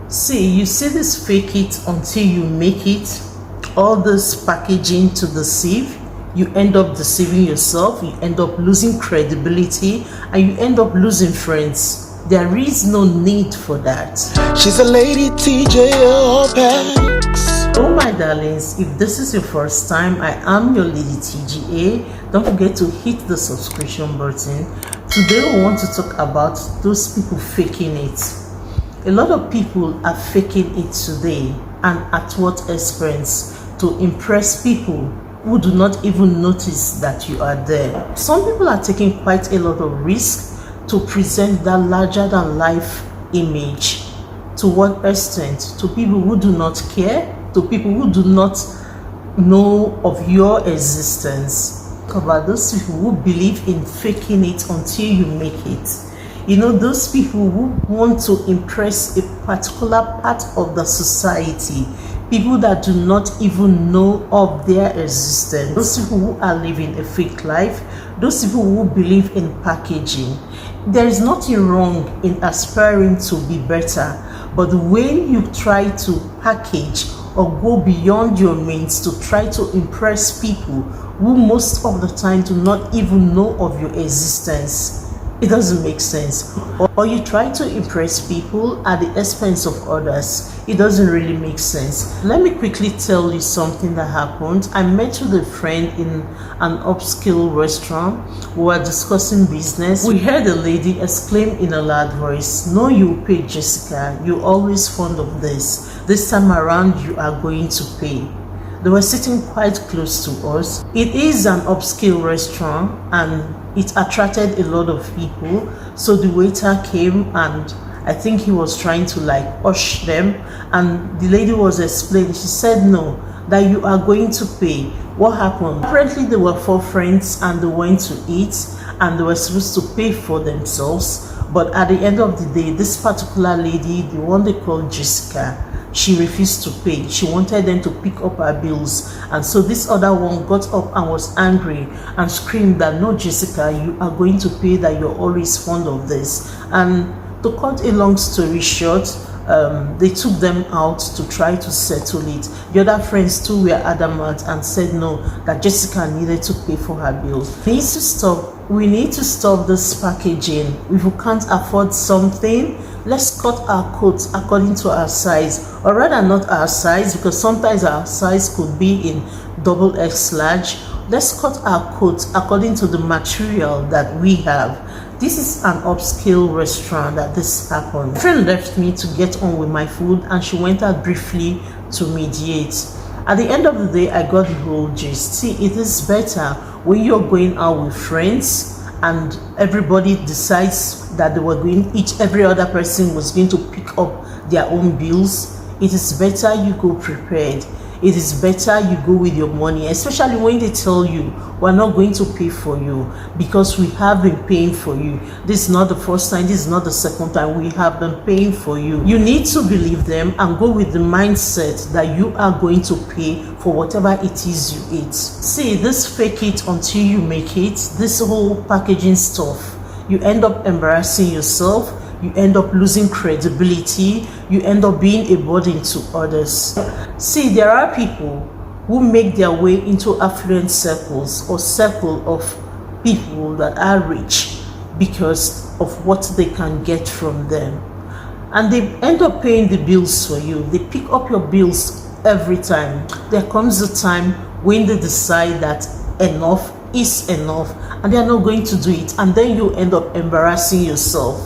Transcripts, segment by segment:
You see this fake it until you make it, all this packaging to deceive. You end up deceiving yourself, you end up losing credibility, and you end up losing friends. There is no need for that. She's a lady ttaopex. Oh my darlings, if this is your first time, I am your lady TGA. Don't forget to hit the subscription button. Today we want to talk about those people faking it. A lot of people are faking it today, and at what expense? To impress people who do not even notice that you are there. Some people are taking quite a lot of risk to present that larger than life image. To what extent? To people who do not care, to people who do not know of your existence. About those people who believe in faking it until you make it. You know, those people who want to impress a particular part of the society, people that do not even know of their existence, those people who are living a fake life, those people who believe in packaging. There is nothing wrong in aspiring to be better, but when you try to package or go beyond your means to try to impress people who most of the time do not even know of your existence, it doesn't make sense. Or you try to impress people at the expense of others, it doesn't really make sense. Let me quickly tell you something that happened. I met with a friend in an upscale restaurant. We were discussing business. We heard a lady exclaim in a loud voice, "No, you pay, Jessica. You're always fond of this. This time around, you are going to pay." They were sitting quite close to us. It is an upscale restaurant and it attracted a lot of people. So the waiter came and I think he was trying to ush them, and the lady was explaining. She said, "No, that you are going to pay." What happened? Apparently they were 4 friends and they went to eat and they were supposed to pay for themselves. But at the end of the day, this particular lady, the one they called Jessica, she refused to pay. She wanted them to pick up her bills, and so this other one got up and was angry and screamed that, "No, Jessica, you are going to pay, that you're always fond of this." And to cut a long story short, they took them out to try to settle it. The other friends too were adamant and said no, that Jessica needed to pay for her bills. We need to stop this packaging. If we can't afford something, let's cut our coats according to our size, or rather not our size, because sometimes our size could be in XXL large. Let's cut our coats according to the material that we have. This is an upscale restaurant that this happened. My friend left me to get on with my food and she went out briefly to mediate. At the end of the day, I got the whole gist. See, it is better when you're going out with friends and everybody decides that every other person was going to pick up their own bills. It is better you go prepared. It is better you go with your money, especially when they tell you, "We're not going to pay for you because we have been paying for you. This is not the first time, this is not the second time, we have been paying for you." You need to believe them and go with the mindset that you are going to pay for whatever it is you eat. See, this fake it until you make it, this whole packaging stuff, you end up embarrassing yourself, you end up losing credibility, you end up being a burden to others. See, there are people who make their way into affluent circles or circle of people that are rich because of what they can get from them. And they end up paying the bills for you. They pick up your bills every time. There comes a time when they decide that enough is enough and they are not going to do it, and then you end up embarrassing yourself.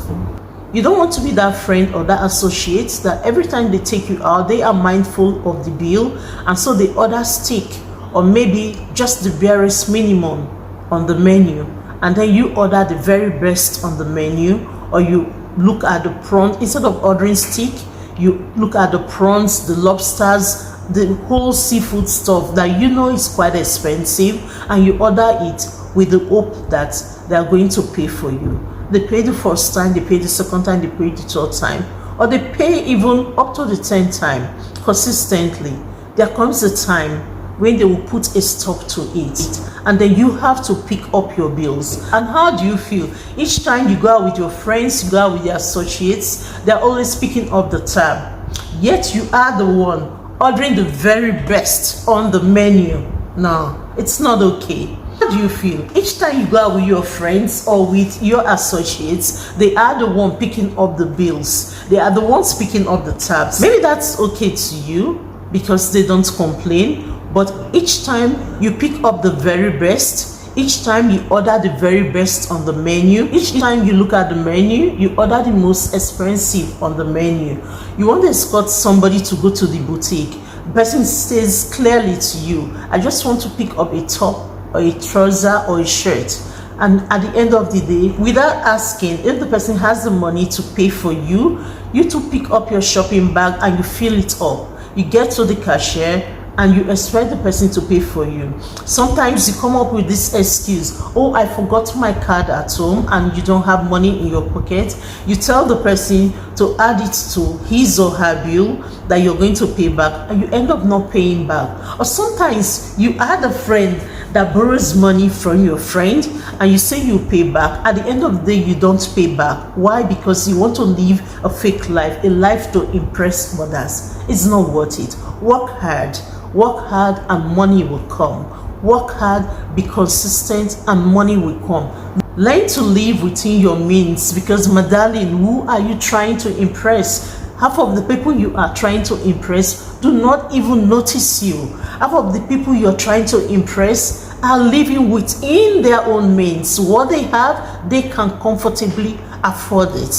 You don't want to be that friend or that associate that every time they take you out, they are mindful of the bill, and so they order steak or maybe just the barest minimum on the menu, and then you order the very best on the menu, or you look at the prawns. Instead of ordering steak, you look at the prawns, the lobsters, the whole seafood stuff that you know is quite expensive, and you order it with the hope that they are going to pay for you. They pay the first time, they pay the second time, they pay the third time, or they pay even up to the 10th time consistently. There comes a time when they will put a stop to it, and then you have to pick up your bills. And how do you feel? Each time you go out with your friends, you go out with your associates, they're always picking up the tab. yet you are the one ordering the very best on the menu. No, it's not okay. How do you feel? Each time you go out with your friends or with your associates, they are the one picking up the bills. They are the ones picking up the tabs. Maybe that's okay to you because they don't complain, but each time you pick up the very best, each time you order the very best on the menu, each time you look at the menu, you order the most expensive on the menu. You want to escort somebody to go to the boutique. The person says clearly to you, I just want to pick up a top or a trouser or a shirt. And at the end of the day, without asking if the person has the money to pay for you, you to pick up your shopping bag and you fill it up. You get to the cashier and you expect the person to pay for you. Sometimes you come up with this excuse, oh, I forgot my card at home, and you don't have money in your pocket. You tell the person to add it to his or her bill that you're going to pay back, and you end up not paying back. Or sometimes you add a friend that borrows money from your friend and you say you pay back. At the end of the day, you don't pay back. Why? Because you want to live a fake life, a life to impress others. It's not worth it. Work hard and money will come. Work hard, be consistent, and money will come. Learn to live within your means, because my darling, who are you trying to impress? Half of the people you are trying to impress do not even notice you. Half of the people you are trying to impress are living within their own means. What they have, they can comfortably afford it.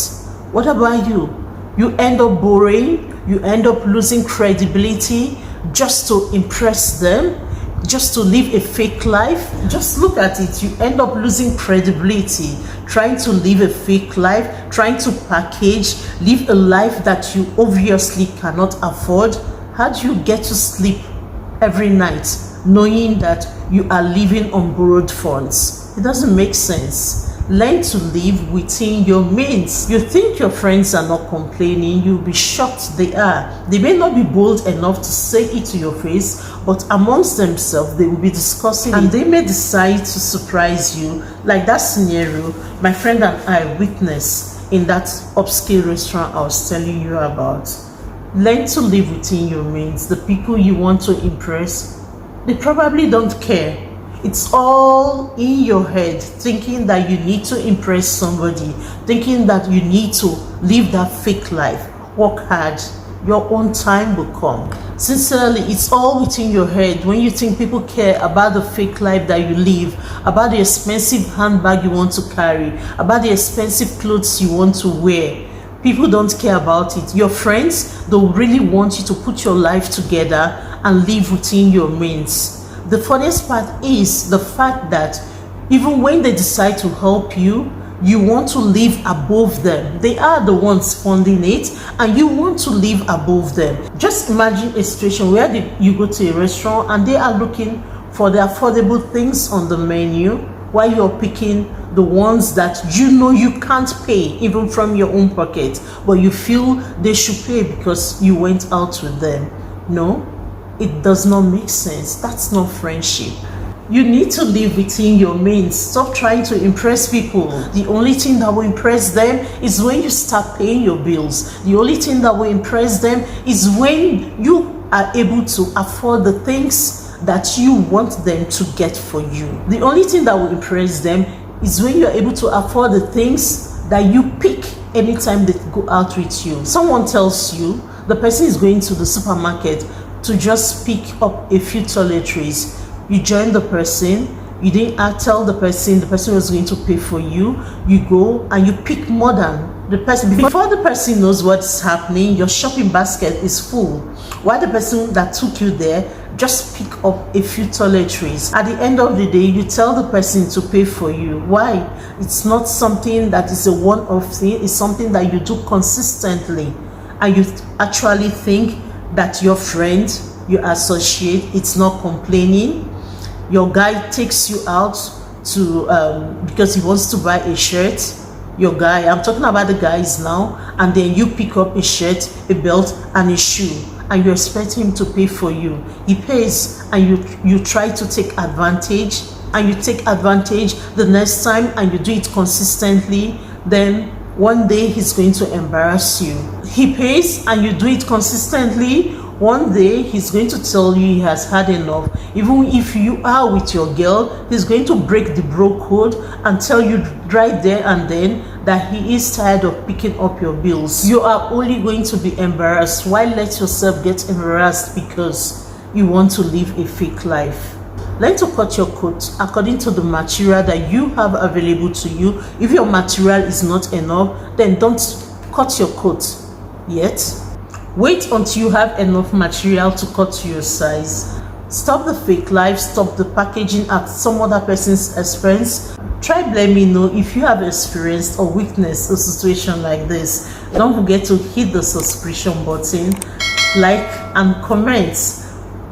What about you? You end up borrowing, you end up losing credibility just to impress them, just to live a fake life. Just look at it. You end up losing credibility trying to live a fake life, trying to package, live a life that you obviously cannot afford. How do you get to sleep every night knowing that you are living on borrowed funds? It doesn't make sense. Learn to live within your means. You think your friends are not complaining, you'll be shocked they are. They may not be bold enough to say it to your face, but amongst themselves they will be discussing and they may decide to surprise you, like that scenario my friend and I witnessed in that upscale restaurant I was telling you about. Learn to live within your means. The people you want to impress, they probably don't care. It's all in your head, thinking that you need to impress somebody, thinking that you need to live that fake life. Work hard. Your own time will come. Sincerely, it's all within your head when you think people care about the fake life that you live, about the expensive handbag you want to carry, about the expensive clothes you want to wear. People don't care about it. Your friends, they really want you to put your life together and live within your means. The funniest part is the fact that even when they decide to help you, you want to live above them. They are the ones funding it and you want to live above them. Just imagine a situation where you go to a restaurant and they are looking for the affordable things on the menu while you're picking the ones that you know you can't pay even from your own pocket, but you feel they should pay because you went out with them. No, it does not make sense. That's not friendship. You need to live within your means. Stop trying to impress people. The only thing that will impress them is when you start paying your bills. The only thing that will impress them is when you are able to afford the things that you want them to get for you. The only thing that will impress them is when you are able to afford the things that you pick anytime they go out with you. Someone tells you the person is going to the supermarket to just pick up a few toiletries. You join the person, you didn't tell the person was going to pay for you. You go and you pick more than the person. Before the person knows what's happening, your shopping basket is full. While the person that took you there just pick up a few toiletries. At the end of the day, you tell the person to pay for you. Why? It's not something that is a one-off thing. It's something that you do consistently. And you actually think that your friend, your associate, it's not complaining. Your guy takes you out to because he wants to buy a shirt. Your guy, I'm talking about the guys now, and then you pick up a shirt, a belt, and a shoe, and you expect him to pay for you. He pays, and you try to take advantage, and you take advantage the next time, and you do it consistently. Then one day he's going to embarrass you. he pays and you do it consistently, one day he's going to tell you he has had enough. Even if you are with your girl, he's going to break the bro code and tell you right there and then that he is tired of picking up your bills. You are only going to be embarrassed. Why let yourself get embarrassed because you want to live a fake life? Learn to cut your coat according to the material that you have available to you. If your material is not enough, then don't cut your coat yet. Wait until you have enough material to cut to your size. Stop the fake life, stop the packaging at some other person's expense. Try let me know if you have experienced or witnessed a situation like this. Don't forget to hit the subscription button, like and comment.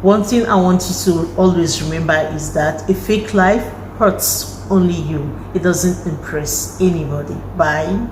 One thing I want you to always remember is that a fake life hurts only you. It doesn't impress anybody. Bye.